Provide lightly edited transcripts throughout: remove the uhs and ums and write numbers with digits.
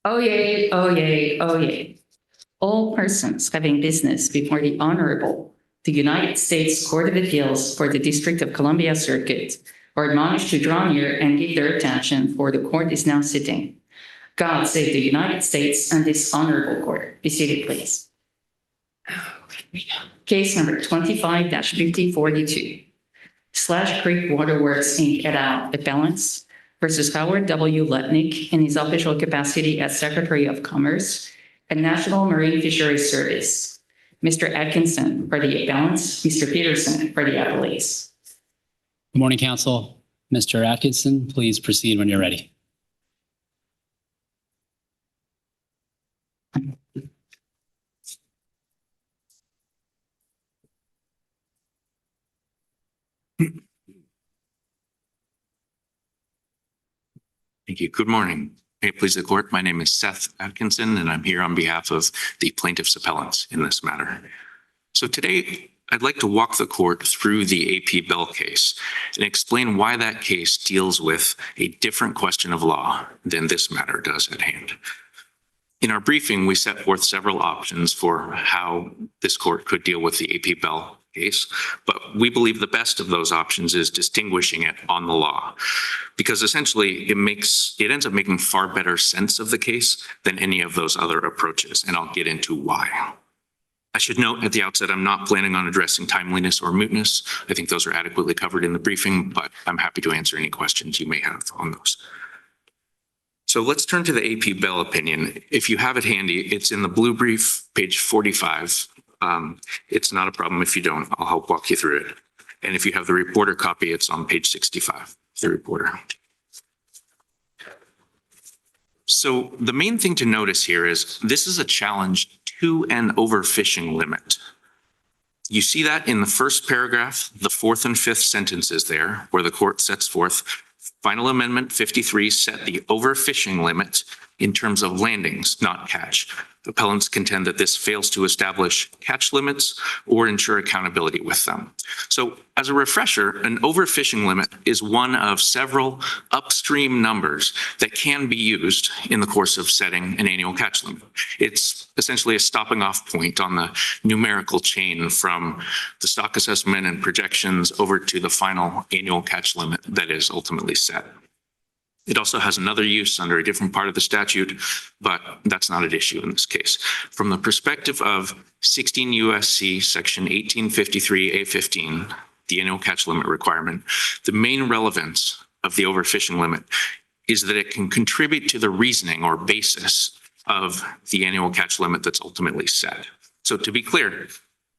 Oyez, oyez, oyez. All persons having business before the Honorable, the United States Court of Appeals for the District of Columbia Circuit are admonished to draw near and give their attention, for the court is now sitting. God save the United States and this honorable court. Be seated, please. Case number 25-5042. Slash Creek Waterworks, Inc. et al. Appellants versus Howard W. Lutnick in his official capacity as Secretary of Commerce and National Marine Fisheries Service. Mr. Atkinson for the appellants, Mr. Peterson for the appellees. Good morning, Council. Mr. Atkinson, please proceed when you're ready. Thank you. Good morning. May it please the court. My name is Seth Atkinson, and I'm here on behalf of the plaintiff's appellants in this matter. So today, I'd like to walk the court through the AP Bell case and explain why that case deals with a different question of law than this matter does at hand. In our briefing, we set forth several options for how this court could deal with the AP Bell case, but we believe the best of those options is distinguishing it on the law, because essentially it ends up making far better sense of the case than any of those other approaches, and I'll get into why. I should note at the outset, I'm not planning on addressing timeliness or mootness. I think those are adequately covered in the briefing, but I'm happy to answer any questions you may have on those. So let's turn to the AP Bell opinion. If you have it handy, it's in the blue brief, page 45. It's not a problem if you don't. I'll help walk you through it. And if you have the reporter copy, it's on page 65, the reporter. So the main thing to notice here is this is a challenge to an overfishing limit. You see that in the first paragraph, the fourth and fifth sentences there, where the court sets forth Final Amendment 53 set the overfishing limit in terms of landings, not catch. Appellants contend that this fails to establish catch limits or ensure accountability with them. So as a refresher, an overfishing limit is one of several upstream numbers that can be used in the course of setting an annual catch limit. It's essentially a stopping off point on the numerical chain from the stock assessment and projections over to the final annual catch limit that is ultimately set. It also has another use under a different part of the statute, but that's not an issue in this case. From the perspective of 16 USC section 1853A15, the annual catch limit requirement, the main relevance of the overfishing limit is that it can contribute to the reasoning or basis of the annual catch limit that's ultimately set. So to be clear,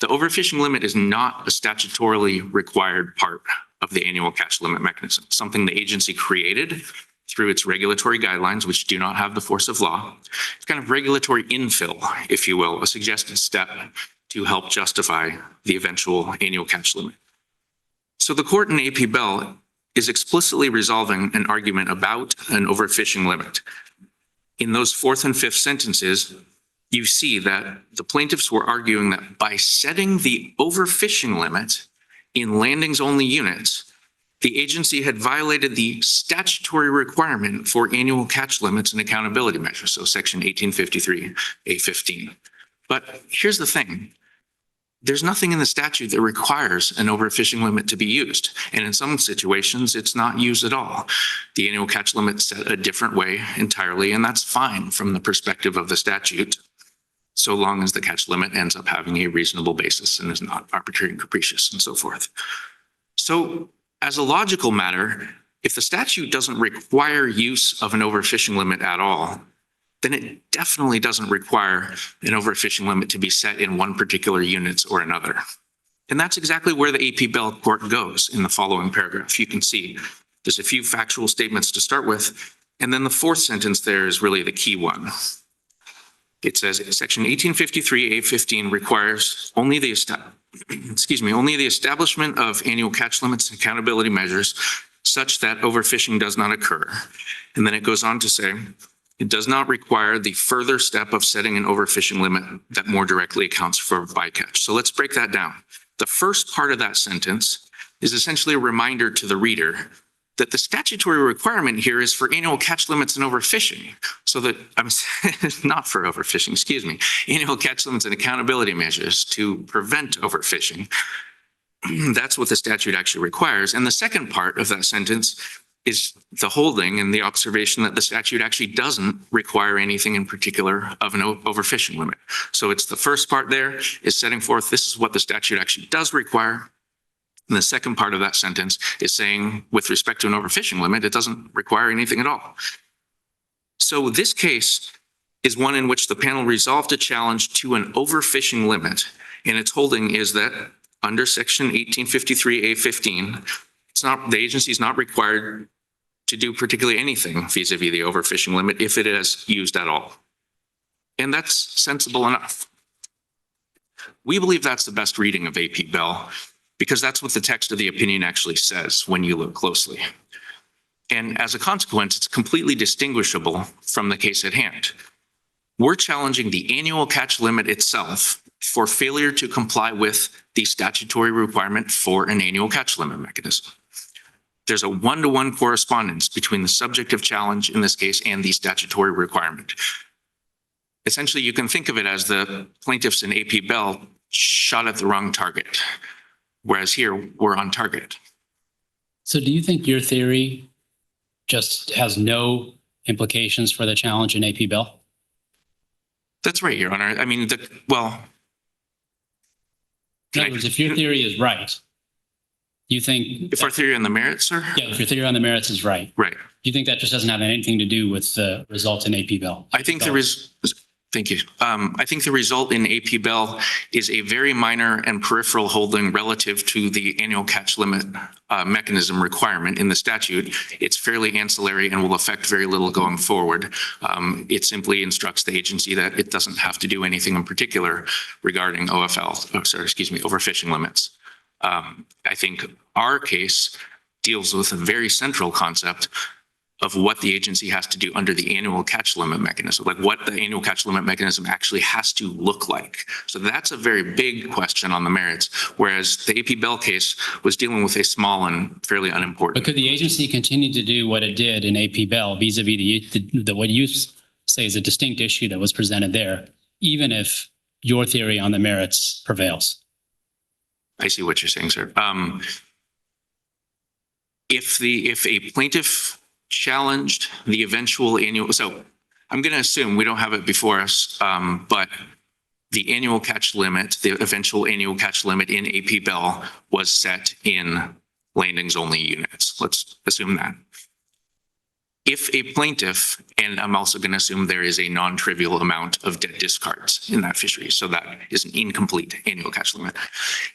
the overfishing limit is not a statutorily required part of the annual catch limit mechanism, something the agency created through its regulatory guidelines, which do not have the force of law. It's kind of regulatory infill, if you will, a suggested step to help justify the eventual annual catch limit. So the court in AP Bell is explicitly resolving an argument about an overfishing limit. In those fourth and fifth sentences, you see that the plaintiffs were arguing that by setting the overfishing limit in landings only units, the agency had violated the statutory requirement for annual catch limits and accountability measures, so section 1853A15. But here's the thing. There's nothing in the statute that requires an overfishing limit to be used. And in some situations, it's not used at all. The annual catch limit is set a different way entirely, and that's fine from the perspective of the statute, so long as the catch limit ends up having a reasonable basis and is not arbitrary and capricious and so forth. So as a logical matter, if the statute doesn't require use of an overfishing limit at all, then it definitely doesn't require an overfishing limit to be set in one particular unit or another. And that's exactly where the AP Bell court goes in the following paragraph. You can see there's a few factual statements to start with, and then the fourth sentence there is really the key one. It says section 1853A15 requires only the establishment of annual catch limits and accountability measures such that overfishing does not occur. And then it goes on to say, it does not require the further step of setting an overfishing limit that more directly accounts for bycatch. So let's break that down. The first part of that sentence is essentially a reminder to the reader that the statutory requirement here is for annual catch limits and overfishing. So that, I'm not for overfishing, excuse me, annual catch limits and accountability measures to prevent overfishing. That's what the statute actually requires. And the second part of that sentence is the holding and the observation that the statute actually doesn't require anything in particular of an overfishing limit. So it's the first part there is setting forth this is what the statute actually does require. And the second part of that sentence is saying with respect to an overfishing limit, it doesn't require anything at all. So this case is one in which the panel resolved a challenge to an overfishing limit. And its holding is that under section 1853A15, the agency is not required to do particularly anything vis-a-vis the overfishing limit if it is used at all. And that's sensible enough. We believe that's the best reading of AP Bell because that's what the text of the opinion actually says when you look closely. And as a consequence, it's completely distinguishable from the case at hand. We're challenging the annual catch limit itself for failure to comply with the statutory requirement for an annual catch limit mechanism. There's a one-to-one correspondence between the subjective challenge in this case and the statutory requirement. Essentially, you can think of it as the plaintiffs in AP Bell shot at the wrong target, whereas here we're on target. So do you think your theory just has no implications for the challenge in AP Bell? That's right, Your Honor. I mean, well. In other words, if your theory is right, you think... If our theory on the merits, sir? Yeah, if your theory on the merits is right. Right. You think that just doesn't have anything to do with the results in AP Bell? I think there is... Thank you. I think the result in AP Bell is a very minor and peripheral holding relative to the annual catch limit mechanism requirement in the statute. It's fairly ancillary and will affect very little going forward. It simply instructs the agency that it doesn't have to do anything in particular regarding overfishing limits. I think our case deals with a very central concept of what the agency has to do under the annual catch limit mechanism, like what the annual catch limit mechanism actually has to look like. So that's a very big question on the merits, whereas the AP Bell case was dealing with a small and fairly unimportant. But could the agency continue to do what it did in AP Bell vis-a-vis what you say is a distinct issue that was presented there, even if your theory on the merits prevails? I see what you're saying, sir. If a plaintiff challenged the eventual annual, so I'm going to assume we don't have it before us, but the annual catch limit, the eventual annual catch limit in AP Bell was set in landings only units. Let's assume that. If a plaintiff, and I'm also going to assume there is a non-trivial amount of dead discards in that fishery, so that is an incomplete annual catch limit.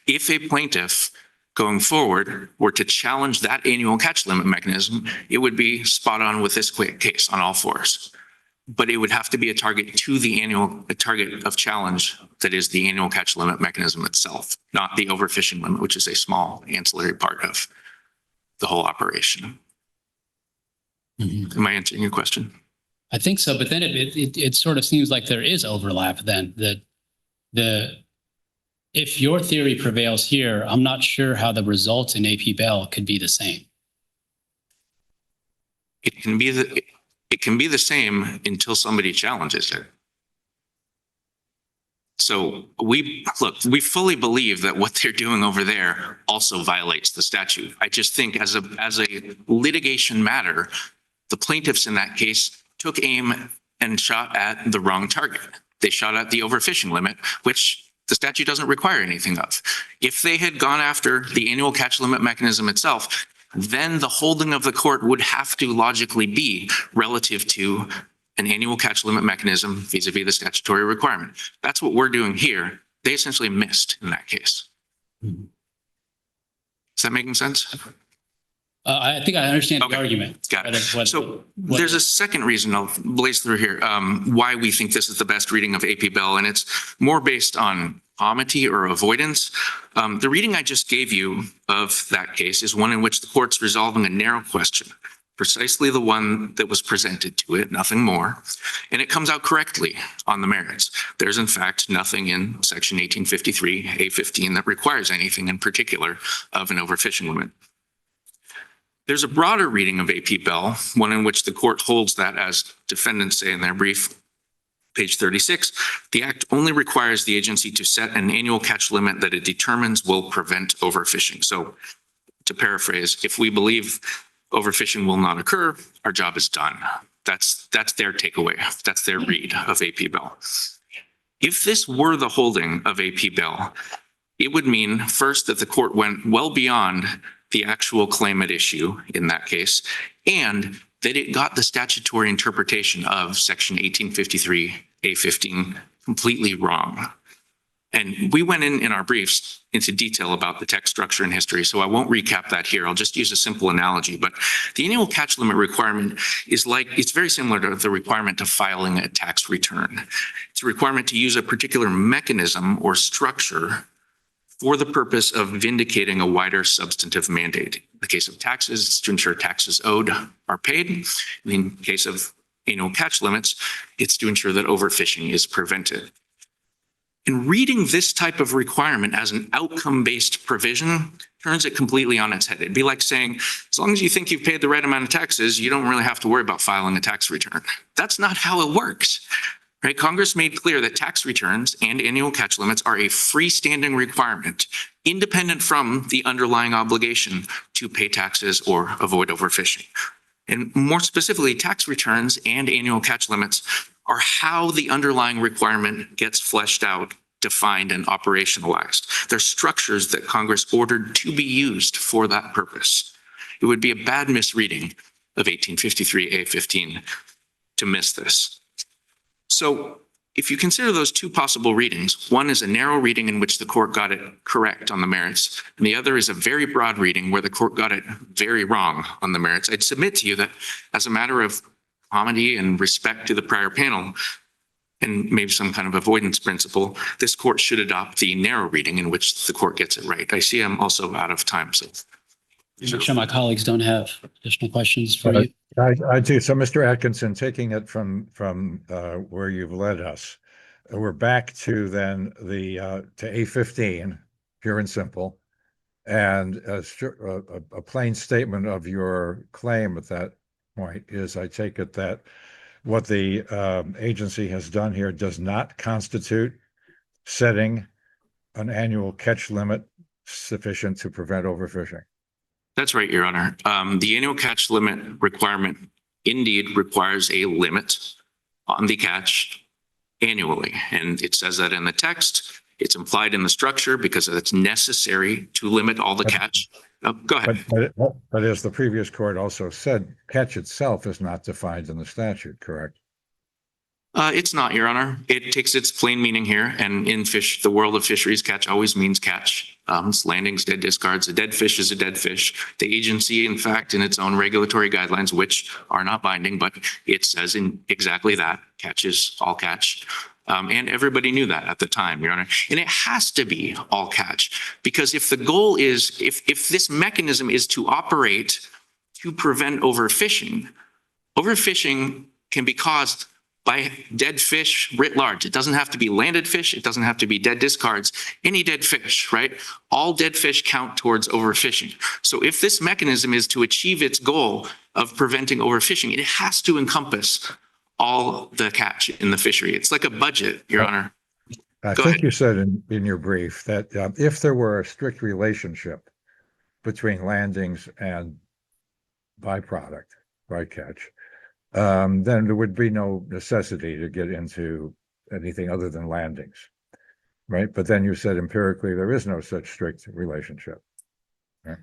If a plaintiff going forward were to challenge that annual catch limit mechanism, it would be spot on with this case on all fours. But it would have to be a target to the target of challenge that is the annual catch limit mechanism itself, not the overfishing limit, which is a small ancillary part of the whole operation. Am I answering your question? I think so, but then it sort of seems like there is overlap then. If your theory prevails here, I'm not sure how the results in AP Bell could be the same. It can be the same until somebody challenges it. So we fully believe that what they're doing over there also violates the statute. I just think as a litigation matter, the plaintiffs in that case took aim and shot at the wrong target. They shot at the overfishing limit, which the statute doesn't require anything of. If they had gone after the annual catch limit mechanism itself, then the holding of the court would have to logically be relative to an annual catch limit mechanism vis-a-vis the statutory requirement. That's what we're doing here. They essentially missed in that case. Is that making sense? I think I understand the argument. Got it. So there's a second reason I'll blaze through here why we think this is the best reading of AP Bell, and it's more based on amity or avoidance. The reading I just gave you of that case is one in which the court's resolving a narrow question, precisely the one that was presented to it, nothing more, and it comes out correctly on the merits. There's in fact nothing in section 1853A15 that requires anything in particular of an overfishing limit. There's a broader reading of AP Bell, one in which the court holds that, as defendants say in their brief, page 36, the act only requires the agency to set an annual catch limit that it determines will prevent overfishing. So to paraphrase, if we believe overfishing will not occur, our job is done. That's their takeaway. That's their read of AP Bell. If this were the holding of AP Bell, it would mean first that the court went well beyond the actual claim at issue in that case, and that it got the statutory interpretation of section 1853A15 completely wrong. And we went in our briefs into detail about the text structure and history, so I won't recap that here. I'll just use a simple analogy. But the annual catch limit requirement is it's very similar to the requirement of filing a tax return. It's a requirement to use a particular mechanism or structure for the purpose of vindicating a wider substantive mandate. In the case of taxes, it's to ensure taxes owed are paid. In the case of annual catch limits, it's to ensure that overfishing is prevented. And reading this type of requirement as an outcome-based provision turns it completely on its head. It'd be like saying, as long as you think you've paid the right amount of taxes, you don't really have to worry about filing a tax return. That's not how it works. Right? Congress made clear that tax returns and annual catch limits are a freestanding requirement, independent from the underlying obligation to pay taxes or avoid overfishing. And more specifically, tax returns and annual catch limits are how the underlying requirement gets fleshed out, defined, and operationalized. They're structures that Congress ordered to be used for that purpose. It would be a bad misreading of 1853A15 to miss this. So if you consider those two possible readings, one is a narrow reading in which the court got it correct on the merits, and the other is a very broad reading where the court got it very wrong on the merits. I'd submit to you that as a matter of comedy and respect to the prior panel, and maybe some kind of avoidance principle, this court should adopt the narrow reading in which the court gets it right. I see I'm also out of time, so. Make sure my colleagues don't have additional questions for you. I do. So, Mr. Atkinson, taking it from where you've led us, we're back to then to A15, pure and simple, and a plain statement of your claim at that point is, I take it that what the agency has done here does not constitute setting an annual catch limit sufficient to prevent overfishing. That's right, Your Honor. The annual catch limit requirement indeed requires a limit on the catch annually. And it says that in the text. It's implied in the structure because it's necessary to limit all the catch. Go ahead. But as the previous court also said, catch itself is not defined in the statute, correct? It's not, Your Honor. It takes its plain meaning here. And in the world of fisheries, catch always means catch. It's landings, dead discards. A dead fish is a dead fish. The agency, in fact, in its own regulatory guidelines, which are not binding, but it says in exactly that, catch is all catch. And everybody knew that at the time, Your Honor. And it has to be all catch, because if the goal is, if this mechanism is to operate to prevent overfishing, overfishing can be caused by dead fish writ large. It doesn't have to be landed fish. It doesn't have to be dead discards. Any dead fish, right? All dead fish count towards overfishing. So if this mechanism is to achieve its goal of preventing overfishing, it has to encompass all the catch in the fishery. It's like a budget, Your Honor. I think you said in your brief that if there were a strict relationship between landings and byproduct, bycatch, then there would be no necessity to get into anything other than landings, right? But then you said empirically there is no such strict relationship. Right?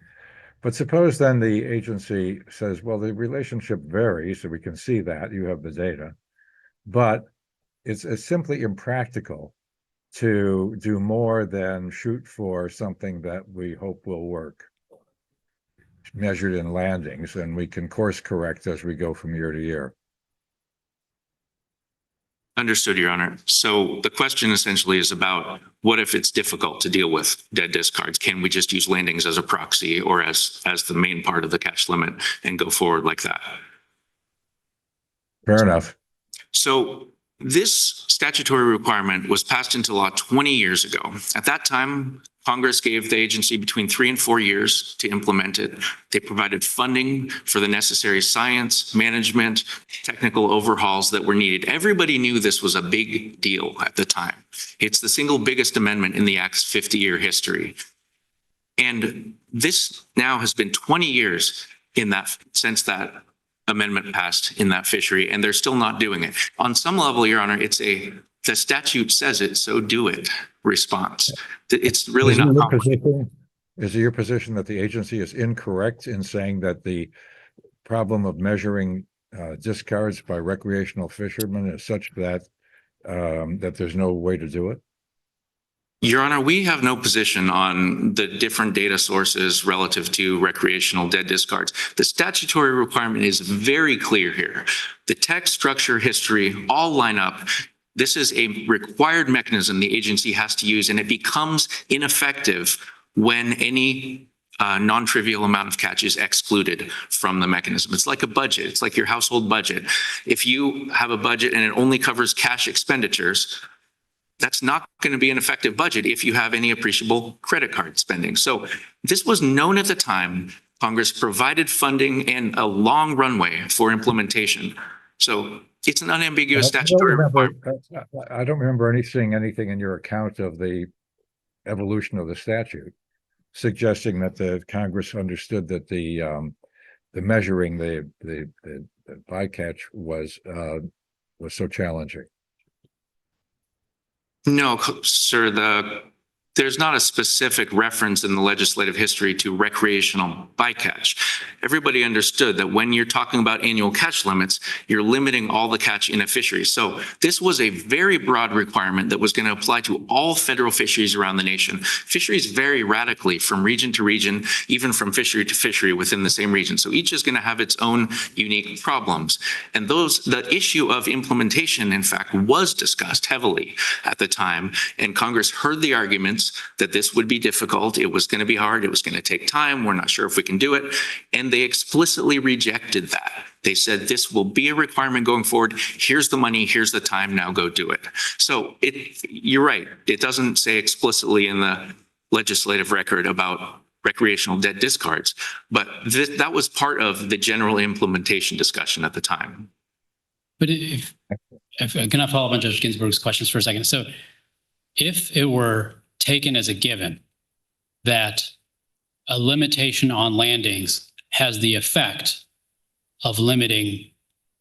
But suppose then the agency says, well, the relationship varies, so we can see that, you have the data, but it's simply impractical to do more than shoot for something that we hope will work, measured in landings, and we can course correct as we go from year to year. Understood, Your Honor. So the question essentially is about what if it's difficult to deal with dead discards? Can we just use landings as a proxy or as the main part of the catch limit and go forward like that? Fair enough. So this statutory requirement was passed into law 20 years ago. At that time, Congress gave the agency between 3 and 4 years to implement it. They provided funding for the necessary science, management, technical overhauls that were needed. Everybody knew this was a big deal at the time. It's the single biggest amendment in the Act's 50-year history. And this now has been 20 years since that amendment passed in that fishery, and they're still not doing it. On some level, Your Honor, it's the statute says it, so do it response. It's really not complicated. Is it your position that the agency is incorrect in saying that the problem of measuring discards by recreational fishermen is such that that there's no way to do it? Your Honor, we have no position on the different data sources relative to recreational dead discards. The statutory requirement is very clear here. The text, structure, history all line up. This is a required mechanism the agency has to use, and it becomes ineffective when any non-trivial amount of catch is excluded from the mechanism. It's like a budget. It's like your household budget. If you have a budget and it only covers cash expenditures, that's not going to be an effective budget if you have any appreciable credit card spending. So this was known at the time. Congress provided funding and a long runway for implementation. So it's an unambiguous statutory requirement. I don't remember seeing anything in your account of the evolution of the statute suggesting that the Congress understood that the measuring the bycatch was so challenging. No, sir, there's not a specific reference in the legislative history to recreational bycatch. Everybody understood that when you're talking about annual catch limits, you're limiting all the catch in a fishery. So this was a very broad requirement that was going to apply to all federal fisheries around the nation. Fisheries vary radically from region to region, even from fishery to fishery within the same region. So each is going to have its own unique problems. And the issue of implementation, in fact, was discussed heavily at the time. And Congress heard the arguments that this would be difficult. It was going to be hard. It was going to take time. We're not sure if we can do it. And they explicitly rejected that. They said, this will be a requirement going forward. Here's the money. Here's the time. Now go do it. So you're right. It doesn't say explicitly in the legislative record about recreational dead discards, but that was part of the general implementation discussion at the time. But if can I follow up on Judge Ginsburg's questions for a second? So if it were taken as a given that a limitation on landings has the effect of limiting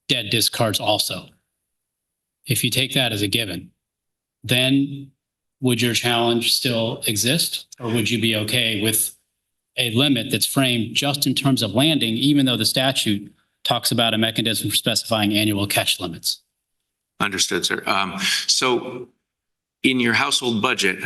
dead discards also, if you take that as a given, then would your challenge still exist, or would you be okay with a limit that's framed just in terms of landing, even though the statute talks about a mechanism for specifying annual catch limits? Understood, sir. So in your household budget,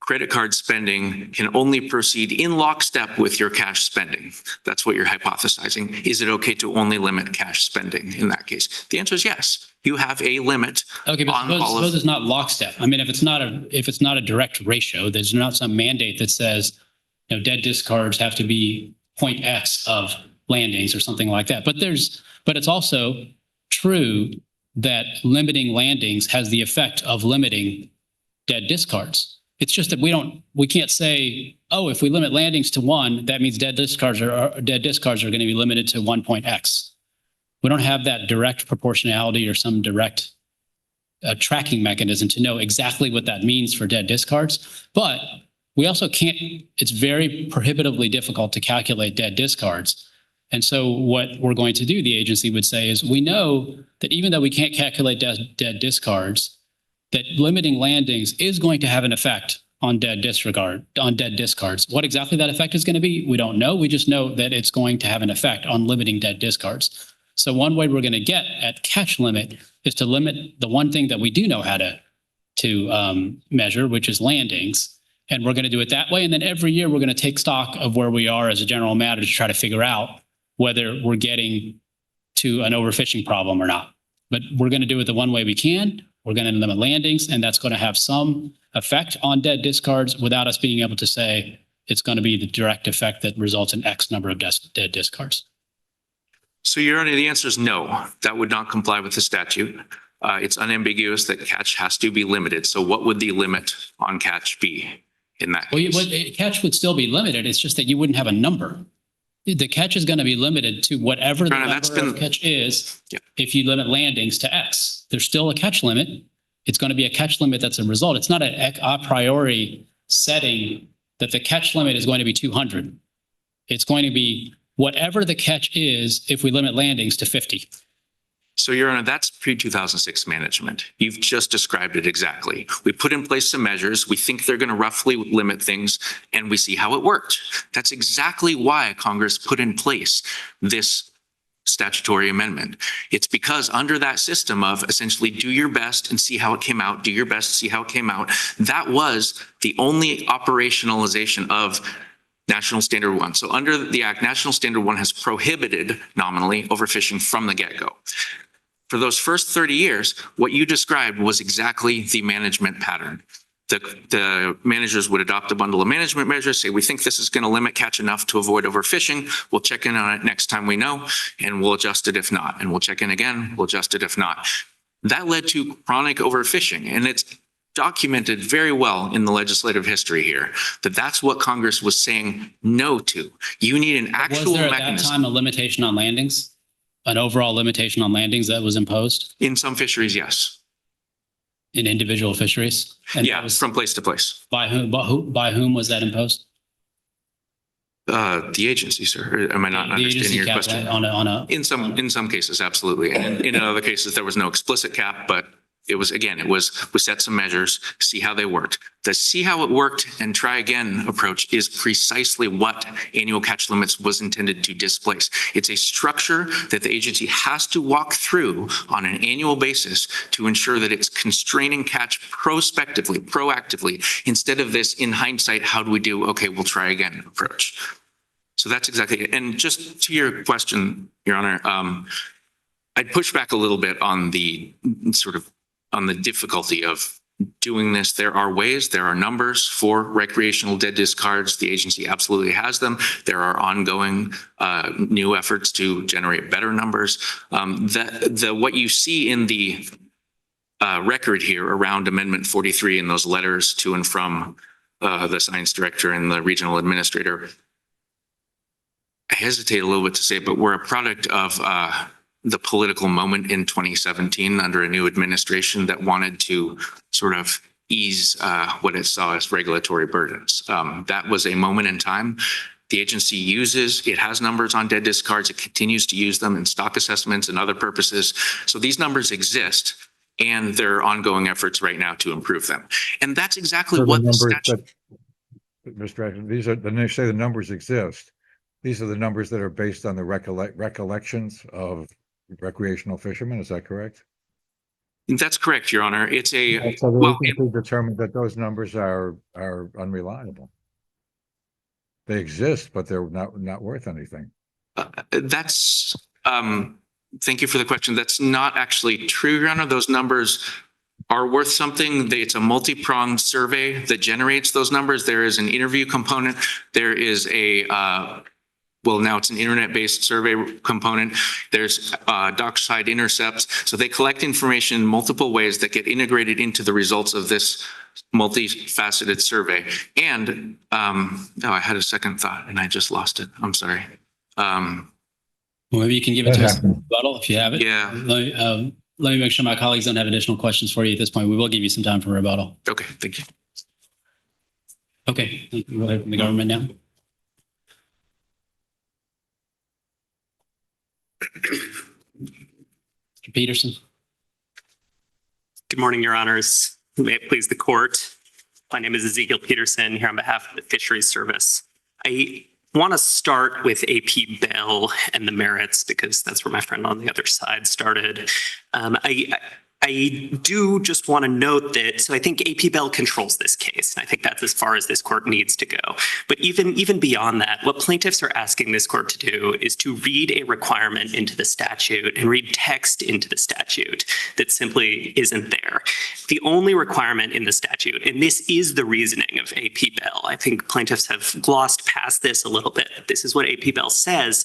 credit card spending can only proceed in lockstep with your cash spending. That's what you're hypothesizing. Is it okay to only limit cash spending in that case? The answer is yes. You have a limit. Okay, but suppose it's not lockstep. I mean, if it's not a direct ratio, there's not some mandate that says, dead discards have to be 0.x of landings or something like that. But it's also true that limiting landings has the effect of limiting dead discards. It's just that we can't say, oh, if we limit landings to 1, that means dead discards are going to be limited to 1.x. We don't have that direct proportionality or some direct tracking mechanism to know exactly what that means for dead discards. But we also can't, it's very prohibitively difficult to calculate dead discards. And so what we're going to do, the agency would say, is we know that even though we can't calculate dead discards, that limiting landings is going to have an effect on dead discards. What exactly that effect is going to be, we don't know. We just know that it's going to have an effect on limiting dead discards. So one way we're going to get at catch limit is to limit the one thing that we do know how to measure, which is landings. And we're going to do it that way. And then every year we're going to take stock of where we are as a general matter to try to figure out whether we're getting to an overfishing problem or not. But we're going to do it the one way we can. We're going to limit landings, and that's going to have some effect on dead discards without us being able to say it's going to be the direct effect that results in X number of dead discards. So Your Honor, the answer is no. That would not comply with the statute. It's unambiguous that catch has to be limited. So what would the limit on catch be? in that Well, case. catch would still be limited. It's just that you wouldn't have a number. The catch is going to be limited to whatever the Your Honor, that's number of been- catch is. Yeah. If you limit landings to X, there's still a catch limit. It's going to be a catch limit that's a result. It's not a priori setting that the catch limit is going to be 200. It's going to be whatever the catch is if we limit landings to 50. So, Your Honor, that's pre-2006 management. You've just described it exactly. We put in place some measures. We think they're going to roughly limit things, and we see how it worked. That's exactly why Congress put in place this statutory amendment. It's because under that system of essentially do your best and see how it came out, do your best, see how it came out, that was the only operationalization of National Standard 1. So under the Act, National Standard 1 has prohibited nominally overfishing from the get-go. For those first 30 years, what you described was exactly the management pattern. The managers would adopt a bundle of management measures, say, we think this is going to limit catch enough to avoid overfishing. We'll check in on it next time we know, and we'll adjust it if not. And we'll check in again, we'll adjust it if not. That led to chronic overfishing, and it's documented very well in the legislative history here that that's what Congress was saying no to. You need an actual Was there at that mechanism. time a limitation on landings? An overall limitation on landings that was imposed In some fisheries, yes. in individual fisheries? And that Yeah, was from place to place. by whom was that imposed? The agency, sir. Or am I not The understanding agency your cap question? on a In some cases, absolutely. And in other cases, there was no explicit cap, but it was, again, we set some measures, see how they worked. The see how it worked and try again approach is precisely what annual catch limits was intended to displace. It's a structure that the agency has to walk through on an annual basis to ensure that it's constraining catch prospectively, proactively, instead of this in hindsight, how do we do? Okay, we'll try again approach. So that's exactly it. And just to your question, Your Honor, I'd push back a little bit on the difficulty of doing this. There are ways, there are numbers for recreational dead discards. The agency absolutely has them. There are ongoing new efforts to generate better numbers. What you see in the record here around Amendment 43 and those letters to and from the science director and the regional administrator, I hesitate a little bit to say, but we're a product of the political moment in 2017 under a new administration that wanted to sort of ease what it saw as regulatory burdens. That was a moment in time. The agency it has numbers on dead discards. It continues to use them in stock assessments and other purposes. So these numbers exist, and there are ongoing efforts right now to improve them. And that's exactly So what the the numbers statute. that, Mr. Ashton, these are, when they say the numbers exist, these are the numbers that are based on the recollections of recreational fishermen. Is that correct? That's correct, Your Honor. It's a, So well, they can determine that those numbers are unreliable. They exist, but they're not worth anything. that's, thank you for the question. That's not actually true, Your Honor. Those numbers are worth something. It's a multi-pronged survey that generates those numbers. There is an interview component. There is now it's an internet-based survey component. There's dockside intercepts. So they collect information in multiple ways that get integrated into the results of this multifaceted survey. And I had a second thought and I just lost it. I'm sorry. Well, maybe you can give it to us in rebuttal if you have it. Yeah. Let me make sure my colleagues don't have additional questions for you at this point. We will give you some time for rebuttal. Okay, thank you. Okay, we'll hear from the government now. Mr. Peterson. Good morning, Your Honors. May it please the court. My name is Ezekiel Peterson here on behalf of the Fisheries Service. I want to start with AP Bell and the merits because that's where my friend on the other side started. I do just want to note that, so I think AP Bell controls this case, and I think that's as far as this court needs to go. But even beyond that, what plaintiffs are asking this court to do is to read a requirement into the statute and read text into the statute that simply isn't there. The only requirement in the statute, and this is the reasoning of AP Bell, I think plaintiffs have glossed past this a little bit. This is what AP Bell says.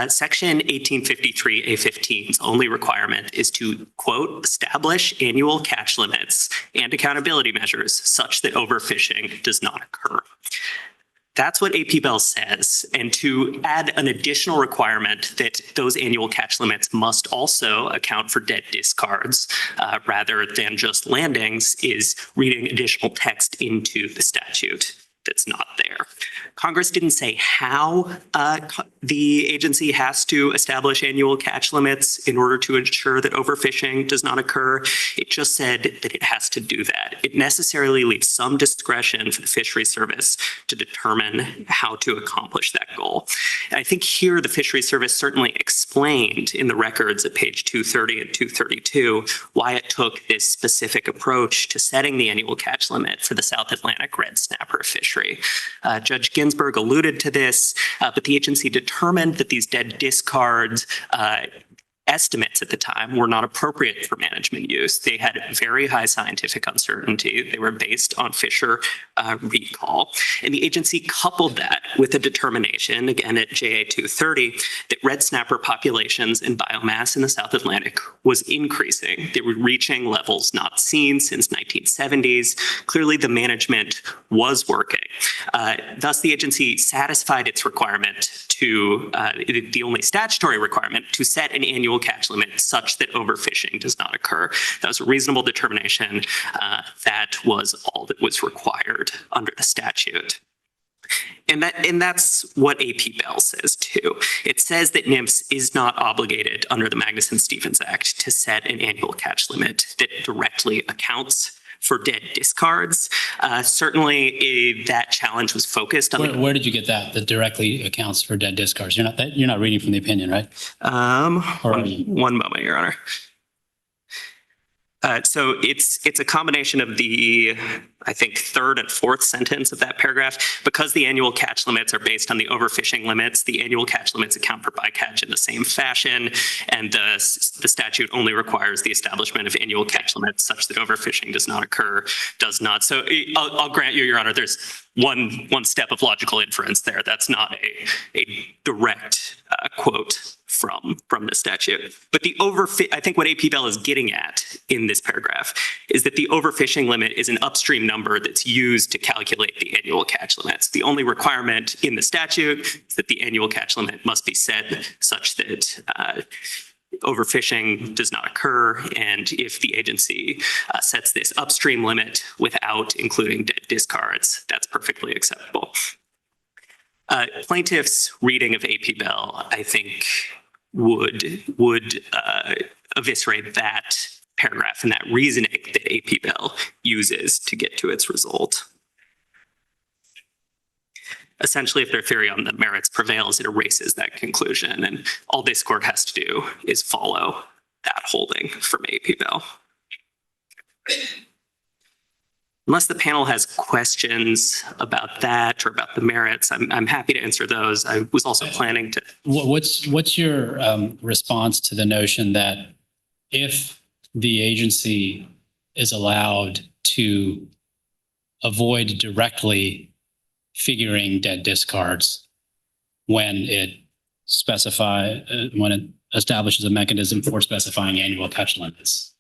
Section 1853 A15's only requirement is to, quote, establish annual catch limits and accountability measures such that overfishing does not occur. That's what AP Bell says. And to add an additional requirement that those annual catch limits must also account for dead discards rather than just landings is reading additional text into the statute that's not there. Congress didn't say how the agency has to establish annual catch limits in order to ensure that overfishing does not occur. It just said that it has to do that. It necessarily leaves some discretion for the Fisheries Service to determine how to accomplish that goal. And I think here the Fisheries Service certainly explained in the records at page 230 and 232 why it took this specific approach to setting the annual catch limit for the South Atlantic red snapper fishery. Judge Ginsburg alluded to this, but the agency determined that these dead discards estimates at the time were not appropriate for management use. They had very high scientific uncertainty. They were based on Fisher recall. And the agency coupled that with a determination, again at JA 230, that red snapper populations and biomass in the South Atlantic was increasing. They were reaching levels not seen since 1970s. Clearly the management was working. Thus the agency satisfied its requirement to, the only statutory requirement, to set an annual catch limit such that overfishing does not occur. That was a reasonable determination. That was all that was required under the statute. And that's what AP Bell says too. It says that NIMS is not obligated under the Magnuson-Stevens Act to set an annual catch limit that directly accounts for dead discards. Certainly that challenge was focused on Where did you get that directly accounts for dead discards? You're not reading from the opinion, right? One moment, Your Honor. So it's a combination of the, I think, third and fourth sentence of that paragraph. Because the annual catch limits are based on the overfishing limits, the annual catch limits account for bycatch in the same fashion, and the statute only requires the establishment of annual catch limits such that overfishing does not occur, does not. So I'll grant you, Your Honor, there's one step of logical inference there. That's not a direct quote from the statute. But I think what AP Bell is getting at in this paragraph is that the overfishing limit is an upstream number that's used to calculate the annual catch limits. The only requirement in the statute is that the annual catch limit must be set such that overfishing does not occur. And if the agency sets this upstream limit without including dead discards, that's perfectly acceptable. Plaintiff's reading of AP Bell, I think, would eviscerate that paragraph and that reasoning that AP Bell uses to get to its result. Essentially, if their theory on the merits prevails, it erases that conclusion, and all this court has to do is follow that holding from AP Bell. Unless the panel has questions about that or about the merits, I'm happy to answer those. I was also planning to. What's your response to the notion that if the agency is allowed to avoid directly figuring dead discards when it establishes a mechanism for specifying annual catch limits,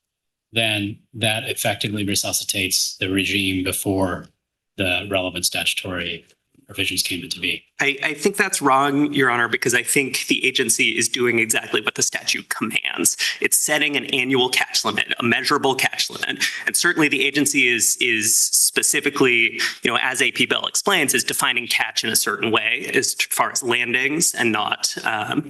then that effectively resuscitates the regime before the relevant statutory provisions came into being? I think that's wrong, Your Honor, because I think the agency is doing exactly what the statute commands. It's setting an annual catch limit, a measurable catch limit. And certainly the agency is specifically, as AP Bell explains, is defining catch in a certain way as far as landings and not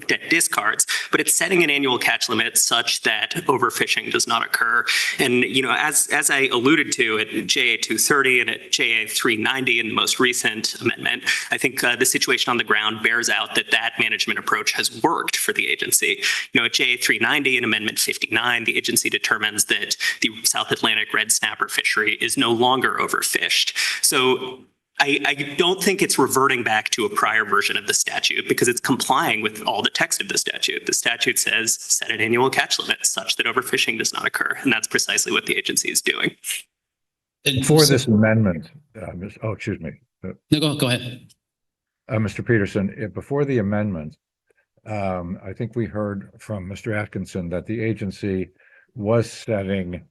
dead discards. But it's setting an annual catch limit such that overfishing does not occur. And, as I alluded to at JA 230 and at JA 390 in the most recent amendment, I think the situation on the ground bears out that management approach has worked for the agency. At JA 390 in Amendment 59, the agency determines that the South Atlantic red snapper fishery is no longer overfished. So I don't think it's reverting back to a prior version of the statute because it's complying with all the text of the statute. The statute says set an annual catch limit such that overfishing does not occur. And that's precisely what the agency is doing. And For so- this amendment, excuse me, No, go ahead. Mr. Peterson, before the amendment, I think we heard from Mr. Atkinson that the agency was setting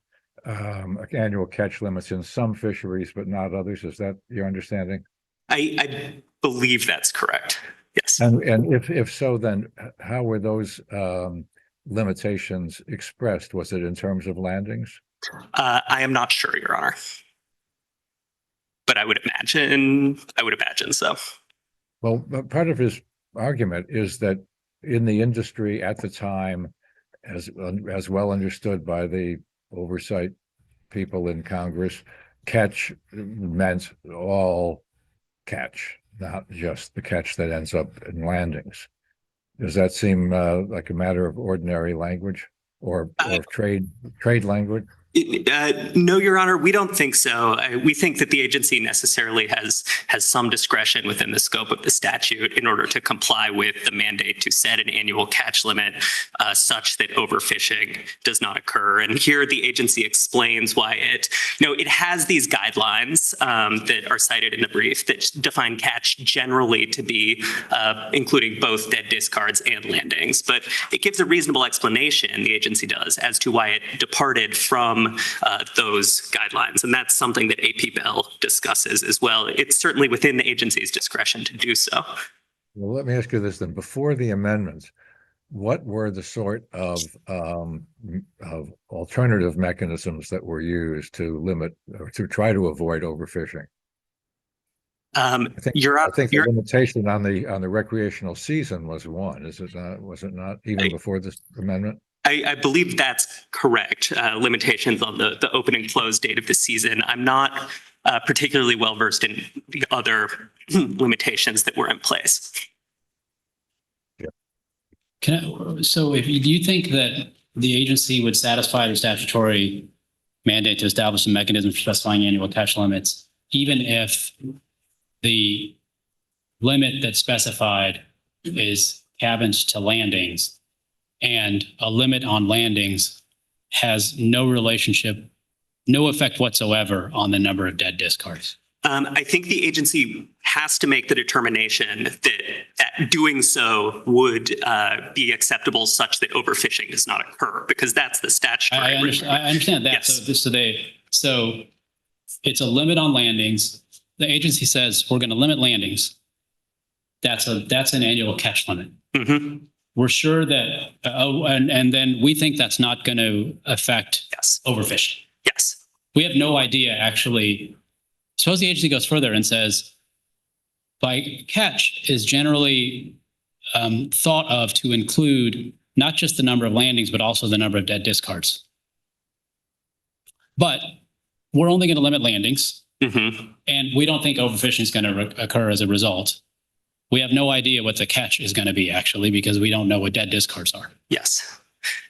annual catch limits in some fisheries, but not others. Is that your understanding? I believe that's correct. Yes. And if so, then how were those limitations expressed? Was it in terms of landings? I am not sure, Your Honor. But I would imagine so. Well, part of his argument is that in the industry at the time, as well understood by the oversight people in Congress, catch meant all catch, not just the catch that ends up in landings. Does that seem like a matter of ordinary language or trade language? No, Your Honor, we don't think so. We think that the agency necessarily has some discretion within the scope of the statute in order to comply with the mandate to set an annual catch limit such that overfishing does not occur. And here the agency explains why it has these guidelines that are cited in the brief that define catch generally to be including both dead discards and landings. But it gives a reasonable explanation, the agency does, as to why it departed from those guidelines. And that's something that AP Bell discusses as well. It's certainly within the agency's discretion to do so. Well, let me ask you this then. Before the amendments, what were the sort of alternative mechanisms that were used to limit or to try to avoid overfishing? I think the limitation on the recreational season was one. Was it not even before this amendment? I believe that's correct. Limitations on the open and close date of the season. I'm not particularly well versed in the other limitations that were in place. Yeah. So do you think that the agency would satisfy the statutory mandate to establish a mechanism for specifying annual catch limits, even if the limit that's specified is cabins to landings, and a limit on landings has no effect whatsoever on the number of dead discards? I think the agency has to make the determination that doing so would be acceptable such that overfishing does not occur, because that's the statute. I understand that. Yes. So it's a limit on landings. The agency says we're going to limit landings. That's an annual catch limit. Mm-hmm. We're sure that, and then we think that's not going to affect overfishing. Yes. We have no idea, actually. Suppose the agency goes further and says, by catch is generally thought of to include not just the number of landings, but also the number of dead discards. But we're only going to limit landings, and we don't think overfishing is going to occur as a result. We have no idea what the catch is going to be, actually, because we don't know what dead discards are. Yes.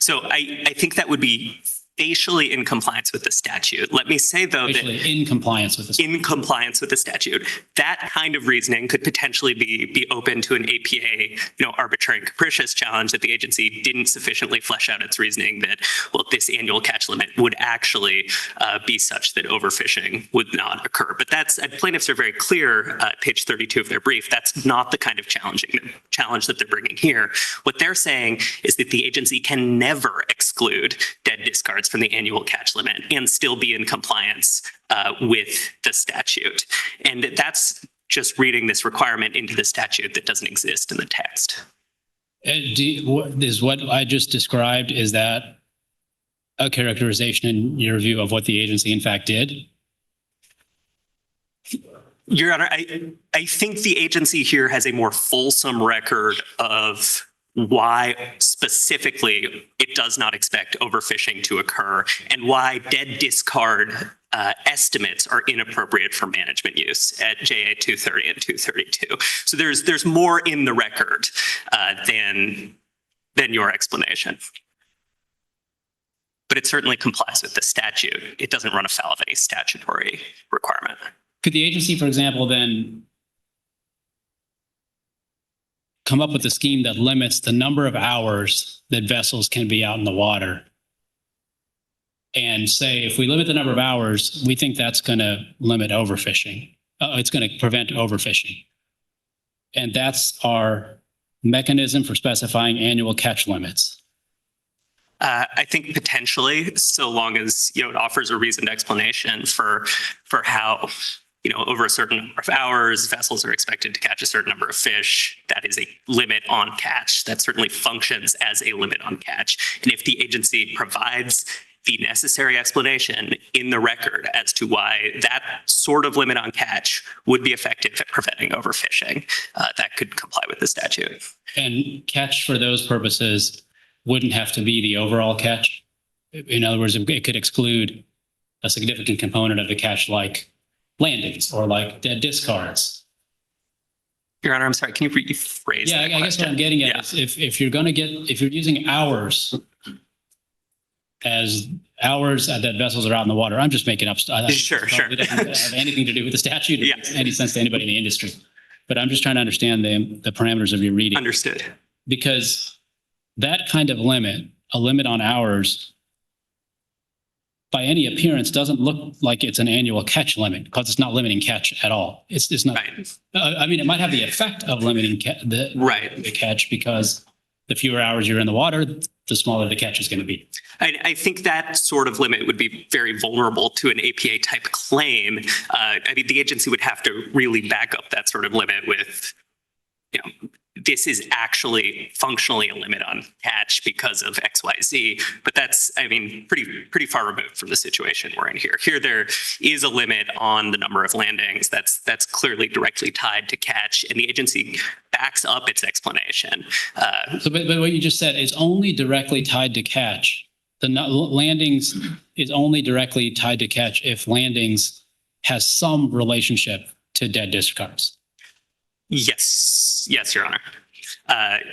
So I think that would be facially in compliance with the statute. Let me say, though, in compliance with the statute. In compliance with the statute, that kind of reasoning could potentially be open to an APA, arbitrary and capricious challenge that the agency didn't sufficiently flesh out its reasoning that, well, this annual catch limit would actually be such that overfishing would not occur. But plaintiffs are very clear, page 32 of their brief, that's not the kind of challenge that they're bringing here. What they're saying is that the agency can never exclude dead discards from the annual catch limit and still be in compliance with the statute. And that's just reading this requirement into the statute that doesn't exist in the text. Is what I just described, is that a characterization in your view of what the agency in fact did? Your Honor, I think the agency here has a more fulsome record of why specifically it does not expect overfishing to occur and why dead discard estimates are inappropriate for management use at JA 230 and 232. So there's more in the record than your explanation. But it certainly complies with the statute. It doesn't run afoul of any statutory requirement. Could the agency, for example, then come up with a scheme that limits the number of hours that vessels can be out in the water? And say, if we limit the number of hours, we think that's going to limit overfishing. It's going to prevent overfishing. And that's our mechanism for specifying annual catch limits. I think potentially, so long as, it offers a reasoned explanation for how, over a certain number of hours, vessels are expected to catch a certain number of fish. That is a limit on catch. That certainly functions as a limit on catch. And if the agency provides the necessary explanation in the record as to why that sort of limit on catch would be effective at preventing overfishing, that could comply with the statute. And catch for those purposes wouldn't have to be the overall catch. In other words, it could exclude a significant component of the catch, like landings or like dead discards. Your Honor, I'm sorry, can you rephrase Yeah, that I guess what I'm question? getting at is if you're using hours as hours that vessels are out in the water, I'm just making up stuff. Sure. It doesn't have anything to do with the statute. It makes any sense to anybody in the industry. But I'm just trying to understand the parameters of your reading. Understood. Because that kind of limit, a limit on hours, by any appearance, doesn't look like it's an annual catch limit, because it's not limiting catch at all. It's not. Right. I mean, it might have the effect of limiting the catch, because the fewer hours you're in the water, the smaller the catch is going to be. I think that sort of limit would be very vulnerable to an APA type claim. I mean, the agency would have to really back up that sort of limit with, this is actually functionally a limit on catch because of XYZ. But that's, pretty far removed from the situation we're in here. Here, there is a limit on the number of landings that's clearly directly tied to catch, and the agency backs up its explanation. But what you just said is only directly tied to catch. The landings is only directly tied to catch if landings has some relationship to dead discards. Yes, Your Honor.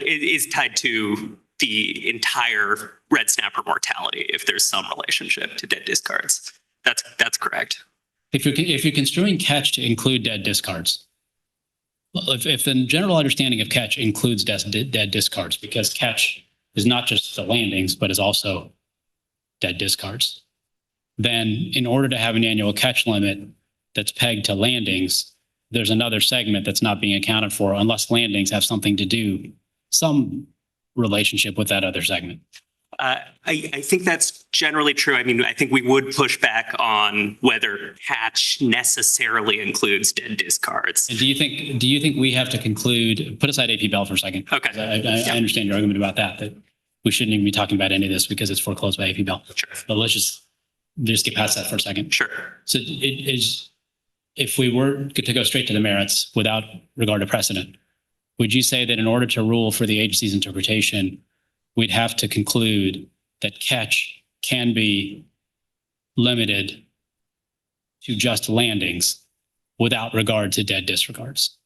It is tied to the entire red snapper mortality if there's some relationship to dead discards. That's correct. If you're construing catch to include dead discards, if the general understanding of catch includes dead discards, because catch is not just the landings, but is also dead discards, then in order to have an annual catch limit that's pegged to landings, there's another segment that's not being accounted for unless landings have something to do, some relationship with that other segment. I think that's generally true. I think we would push back on whether catch necessarily includes dead discards. And do you think we have to conclude, put aside AP Bell for a second. Okay. I understand your argument about that we shouldn't even be talking about any of this because it's foreclosed by AP Bell. Sure. But let's just get past that for a second. Sure. So it is, if we were to go straight to the merits without regard to precedent, would you say that in order to rule for the agency's interpretation, we'd have to conclude that catch can be limited to just landings without regard to dead discards?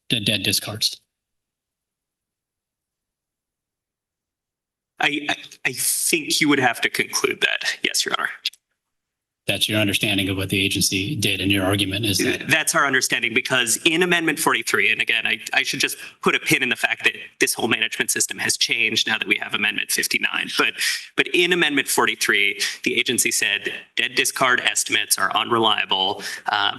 I think you would have to conclude that. Yes, Your Honor. That's your understanding of what the agency did, and your argument is that. That's our understanding, because in Amendment 43, and again, I should just put a pin in the fact that this whole management system has changed now that we have Amendment 59. But in Amendment 43, the agency said dead discard estimates are unreliable.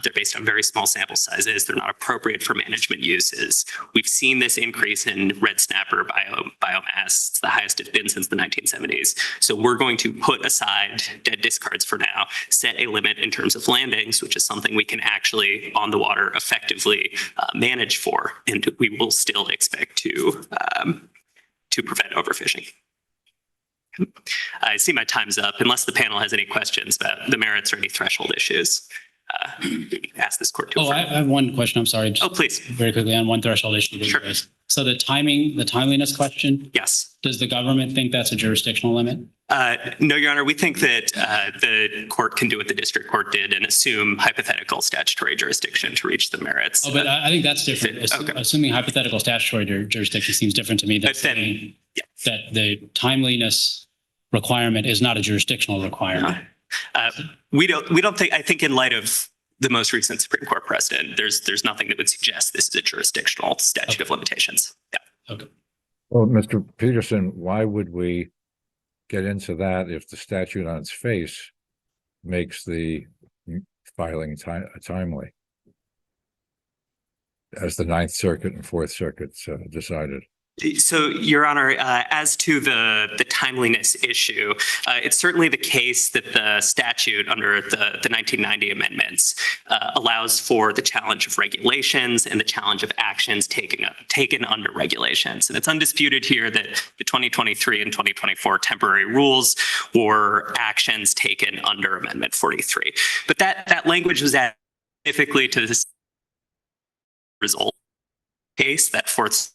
They're based on very small sample sizes. They're not appropriate for management uses. We've seen this increase in red snapper biomass. It's the highest it's been since the 1970s. So we're going to put aside dead discards for now, set a limit in terms of landings, which is something we can actually on the water effectively manage for, and we will still expect to prevent overfishing. I see my time's up. Unless the panel has any questions about the merits or any threshold issues, ask this court to. I have one question. I'm sorry. Oh, please. Very quickly on one threshold issue. That Sure. you raised. So the timeliness question. Yes. Does the government think that's a jurisdictional limit? No, Your Honor. We think that the court can do what the district court did and assume hypothetical statutory jurisdiction to reach the merits. Oh, but I think that's different. Okay. Assuming hypothetical statutory jurisdiction seems different to me than saying that the timeliness requirement is not a jurisdictional requirement. We don't think, I think in light of the most recent Supreme Court precedent. There's nothing that would suggest this is a jurisdictional statute of limitations. Yeah. Okay. Well, Mr. Peterson, why would we get into that if the statute on its face makes the filing timely? As the Ninth Circuit and Fourth Circuits decided. So, Your Honor, as to the timeliness issue, it's certainly the case that the statute under the 1990 amendments allows for the challenge of regulations and the challenge of actions taken under regulations. And it's undisputed here that the 2023 and 2024 temporary rules were actions taken under Amendment 43. But that language was added specifically to this result case, that Fourth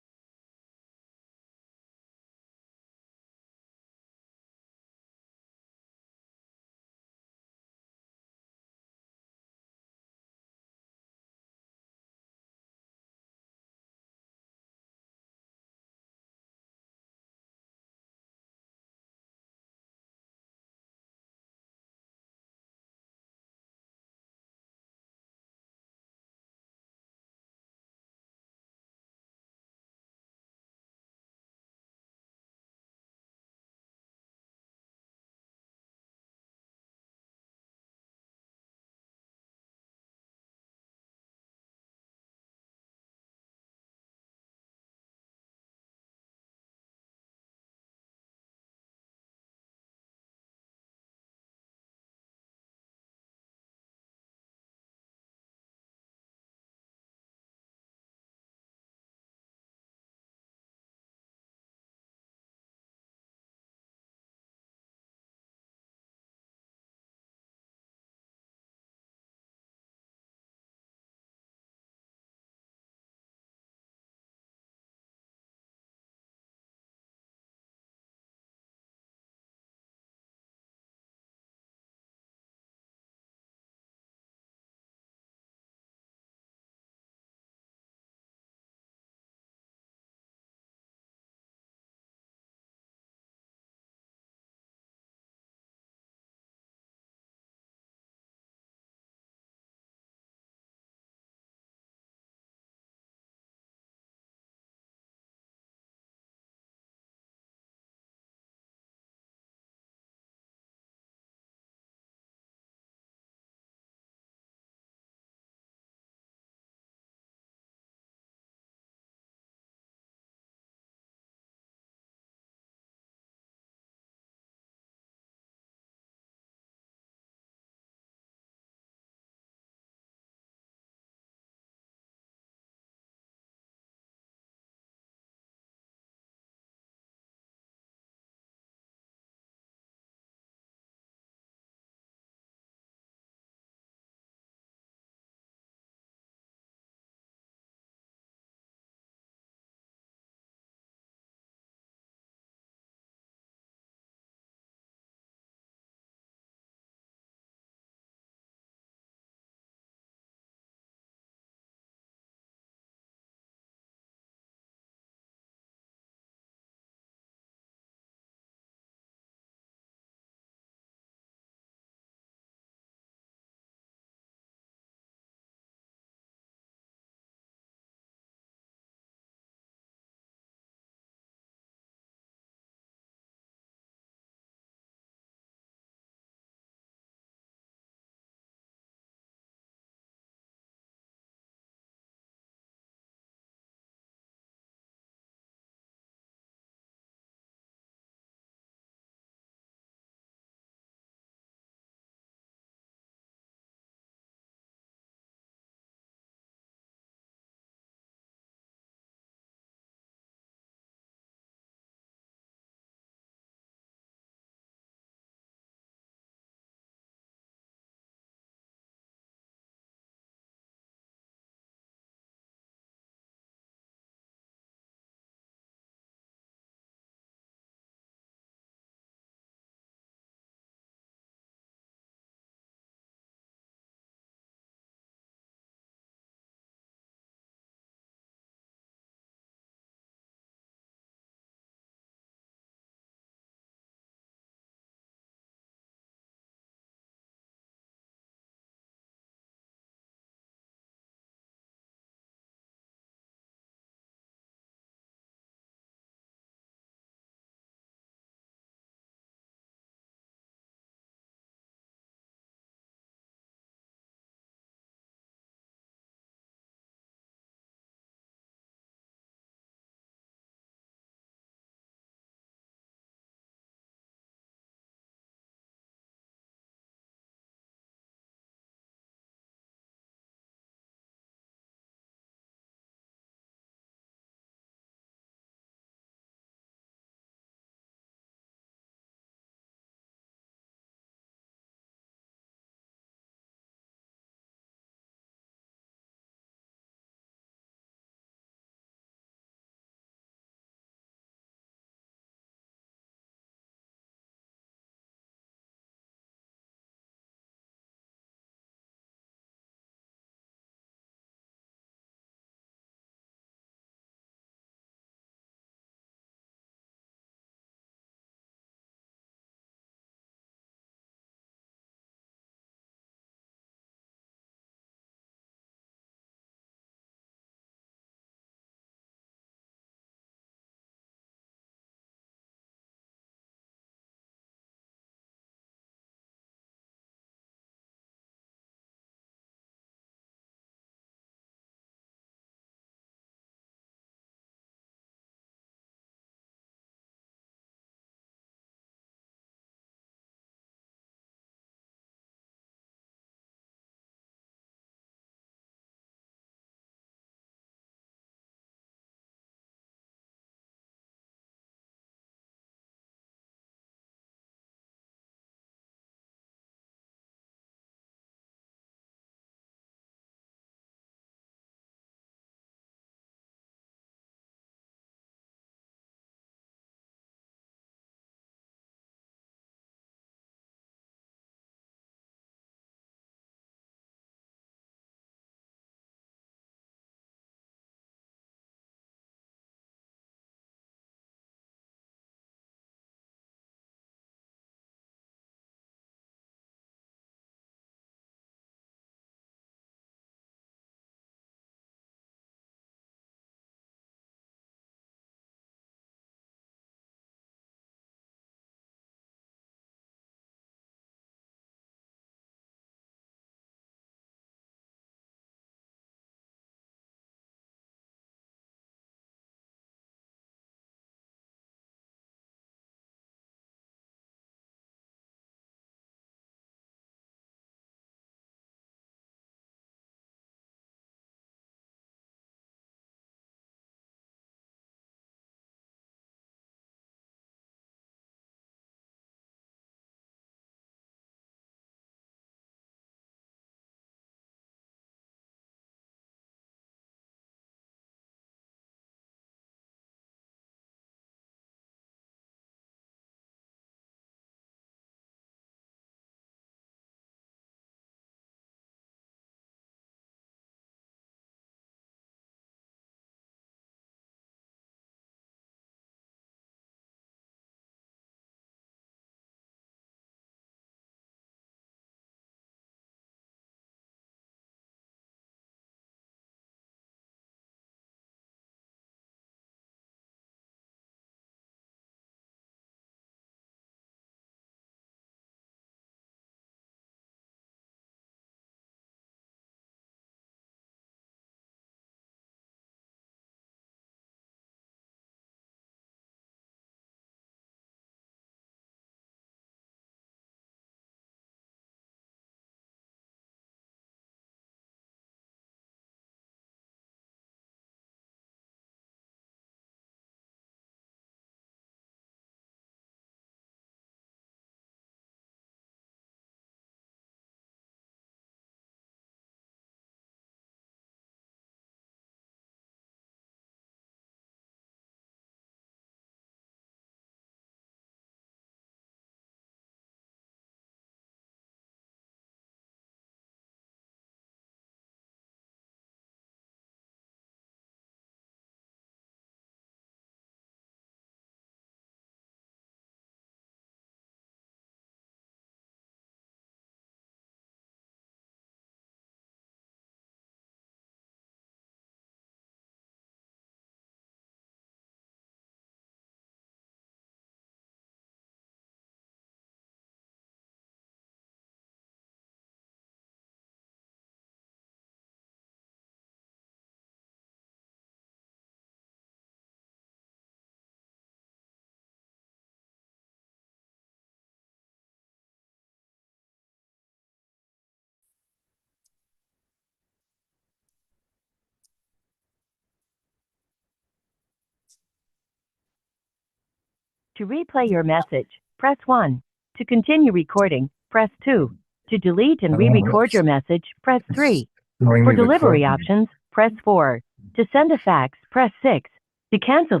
To replay your message, press 1. To continue recording, press 2. To delete and re-record your message, press 3. For delivery options, press 4. To send a fax, press 6. To cancel.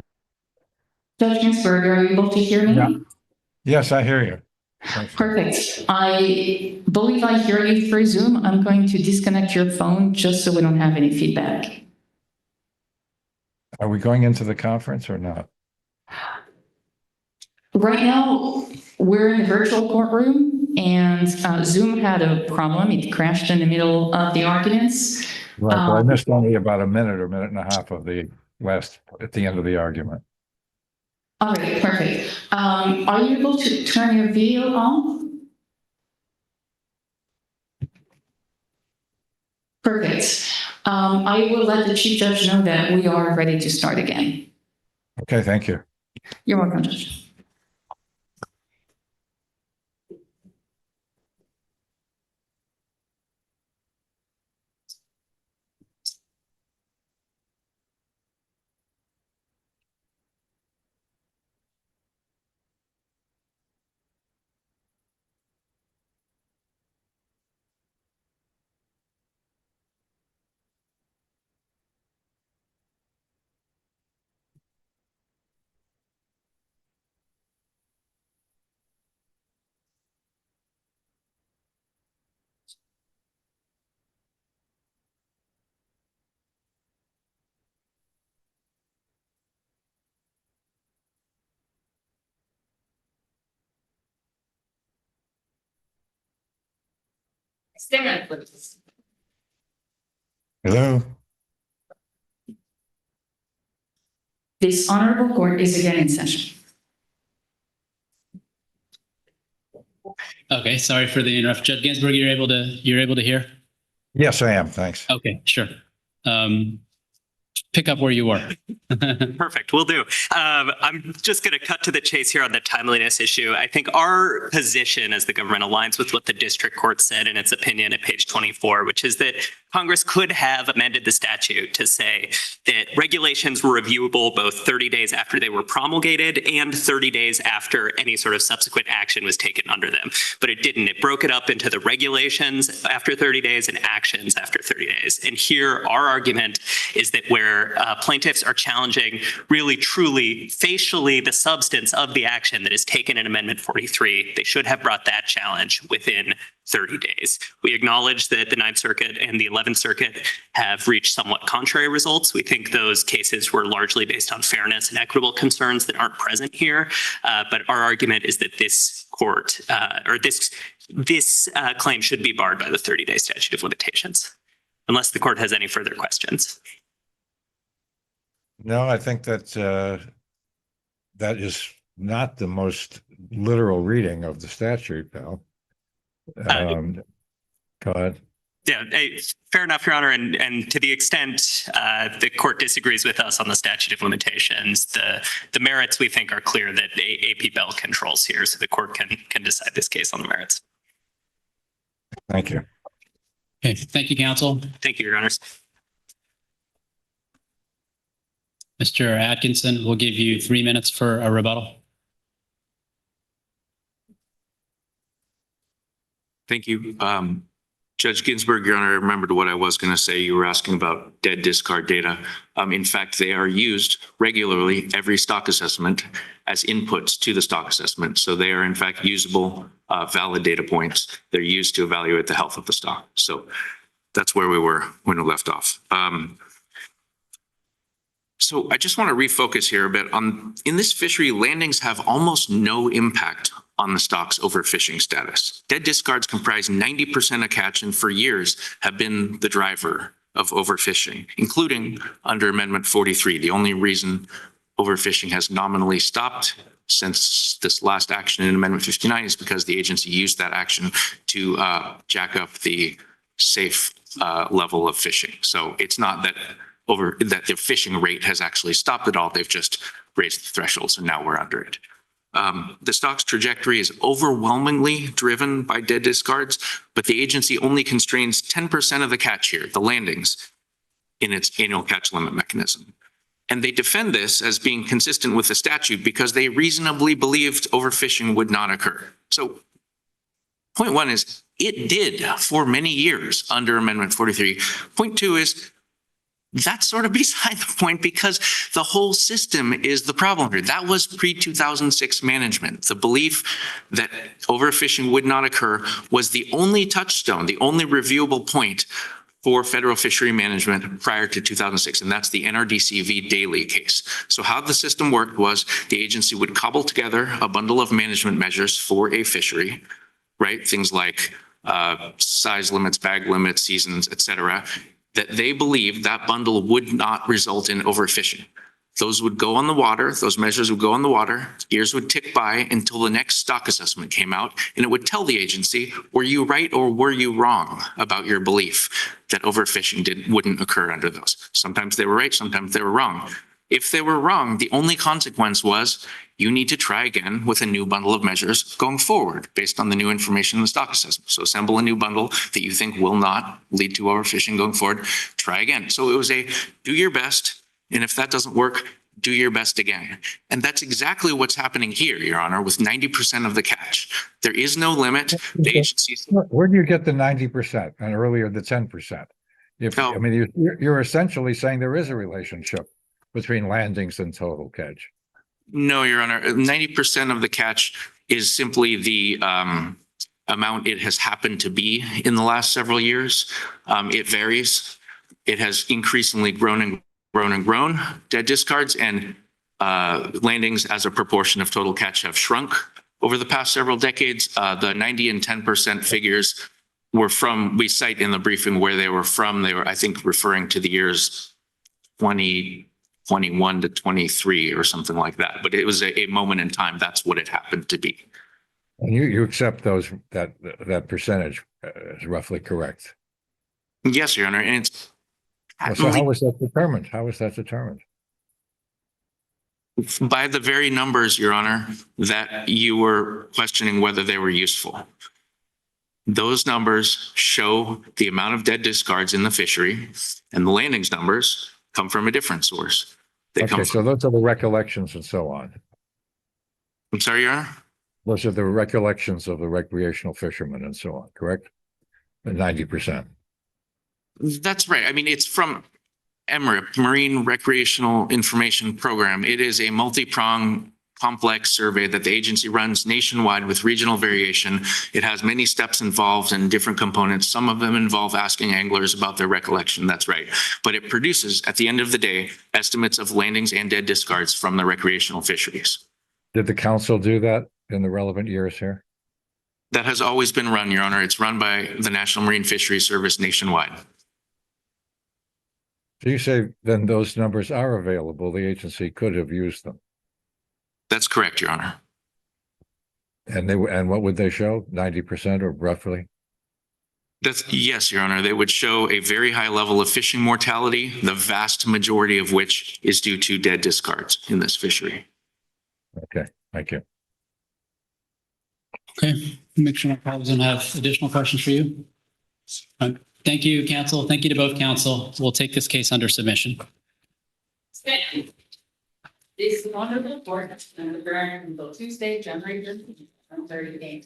Judge Ginsburg, are you able to hear me? Yeah. Yes, I hear you. Thanks. Perfect. I believe I hear you through Zoom. I'm going to disconnect your phone just so we don't have any feedback. Are we going into the conference or not? Right now, we're in the virtual courtroom and Zoom had a problem. It crashed in the middle of the arguments. Right, well, I missed only about a minute or minute and a half of the at the end of the argument. All right, perfect. Are you able to turn your video on? Perfect. I will let the Chief Judge know that we are ready to start again. Okay, thank you. You're welcome, Judge. Stand, please. Hello? This honorable court is again in session. Okay, sorry for the interrupt. Judge Ginsburg, you're able to hear? Yes, I am, thanks. Okay, sure. Pick up where you were. Perfect. Will do. I'm just going to cut to the chase here on the timeliness issue. I think our position as the government aligns with what the district court said in its opinion at page 24, which is that Congress could have amended the statute to say that regulations were reviewable both 30 days after they were promulgated and 30 days after any sort of subsequent action was taken under them. But it didn't. It broke it up into the regulations after 30 days and actions after 30 days. And here, our argument is that where plaintiffs are challenging really, truly, facially the substance of the action that is taken in Amendment 43, they should have brought that challenge within 30 days. We acknowledge that the Ninth Circuit and the 11th Circuit have reached somewhat contrary results. We think those cases were largely based on fairness and equitable concerns that aren't present here. But our argument is that this court or this claim should be barred by the 30-day statute of limitations, unless the court has any further questions. No, I think that that is not the most literal reading of the statute, though. Go ahead. Yeah, fair enough, Your Honor. And to the extent the court disagrees with us on the statute of limitations, the merits we think are clear that AP Bell controls here, so the court can decide this case on the merits. Thank you. Okay, thank you, counsel. Thank you, Your Honors. Mr. Atkinson, we'll give you 3 minutes for a rebuttal. Thank you. Judge Ginsburg, Your Honor, I remembered what I was going to say. You were asking about dead discard data. In fact, they are used regularly every stock assessment as inputs to the stock assessment. So they are in fact usable, valid data points. They're used to evaluate the health of the stock. So that's where we were when we left off. So I just want to refocus here a bit on, in this fishery, landings have almost no impact on the stock's overfishing status. Dead discards comprise 90% of catch and for years have been the driver of overfishing, including under Amendment 43. The only reason overfishing has nominally stopped since this last action in Amendment 59 is because the agency used that action to jack up the safe level of fishing. So it's not that the fishing rate has actually stopped at all. They've just raised the threshold, so now we're under it. The stock's trajectory is overwhelmingly driven by dead discards, but the agency only constrains 10% of the catch here, the landings, in its annual catch limit mechanism. And they defend this as being consistent with the statute because they reasonably believed overfishing would not occur. So point one is it did for many years under Amendment 43. Point two is that's sort of beside the point because the whole system is the problem here. That was pre-2006 management. The belief that overfishing would not occur was the only touchstone, the only reviewable point for federal fishery management prior to 2006, and that's the NRDC v. Daly case. So how the system worked was the agency would cobble together a bundle of management measures for a fishery, right? Things like size limits, bag limits, seasons, et cetera, that they believed that bundle would not result in overfishing. Those would go on the water, those measures would go on the water, years would tick by until the next stock assessment came out, and it would tell the agency, were you right or were you wrong about your belief that overfishing wouldn't occur under those? Sometimes they were right, sometimes they were wrong. If they were wrong, the only consequence was you need to try again with a new bundle of measures going forward based on the new information in the stock assessment. So assemble a new bundle that you think will not lead to overfishing going forward, try again. So it was a do your best, and if that doesn't work, do your best again. And that's exactly what's happening here, Your Honor, with 90% of the catch. There is no limit. The agencies. Where do you get the 90% and earlier the 10%? I mean, you're essentially saying there is a relationship between landings and total catch. No, Your Honor, 90% of the catch is simply the amount it has happened to be in the last several years. It varies. It has increasingly grown and grown and grown. Dead discards and landings as a proportion of total catch have shrunk over the past several decades. The 90 and 10% figures were from, we cite in the briefing where they were from. They were, I think, referring to the years 2021 to 23 or something like that. But it was a moment in time. That's what it happened to be. And you accept that percentage is roughly correct. Yes, Your Honor. And it's so how was that determined? How was that determined? By the very numbers, Your Honor, that you were questioning whether they were useful. Those numbers show the amount of dead discards in the fishery, and the landings numbers come from a different source. So those are the recollections and so on. I'm sorry, Your Honor? Those are the recollections of the recreational fishermen and so on, correct? 90%. That's right. I mean, it's from MRIP, Marine Recreational Information Program. It is a multi-pronged complex survey that the agency runs nationwide with regional variation. It has many steps involved and different components. Some of them involve asking anglers about their recollection. That's right. But it produces, at the end of the day, estimates of landings and dead discards from the recreational fisheries. Did the council do that in the relevant years here? That has always been run, Your Honor. It's run by the National Marine Fisheries Service nationwide. So you say then those numbers are available. The agency could have used them. That's correct, Your Honor. And what would they show? 90% or roughly? Yes, Your Honor. They would show a very high level of fishing mortality, the vast majority of which is due to dead discards in this fishery. Okay, thank you. Okay, make sure my colleagues don't have additional questions for you. Thank you, counsel. Thank you to both counsel. We'll take this case under submission. This honorable court and adjourned until Tuesday, January 13th, 30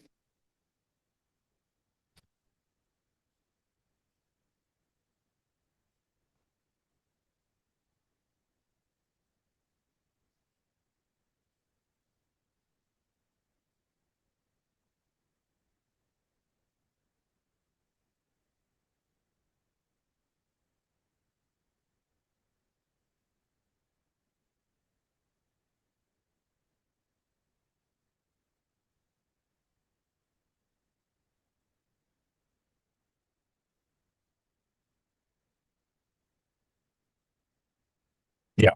Yeah.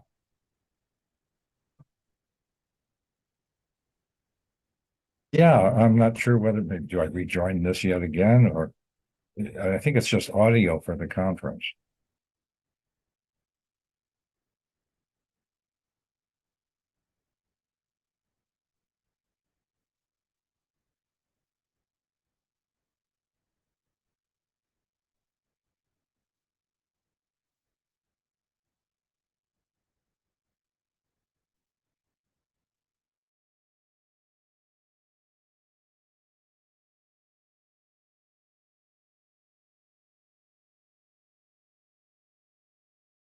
Yeah, I'm not sure whether, do I rejoin this yet again, or I think it's just audio for the conference.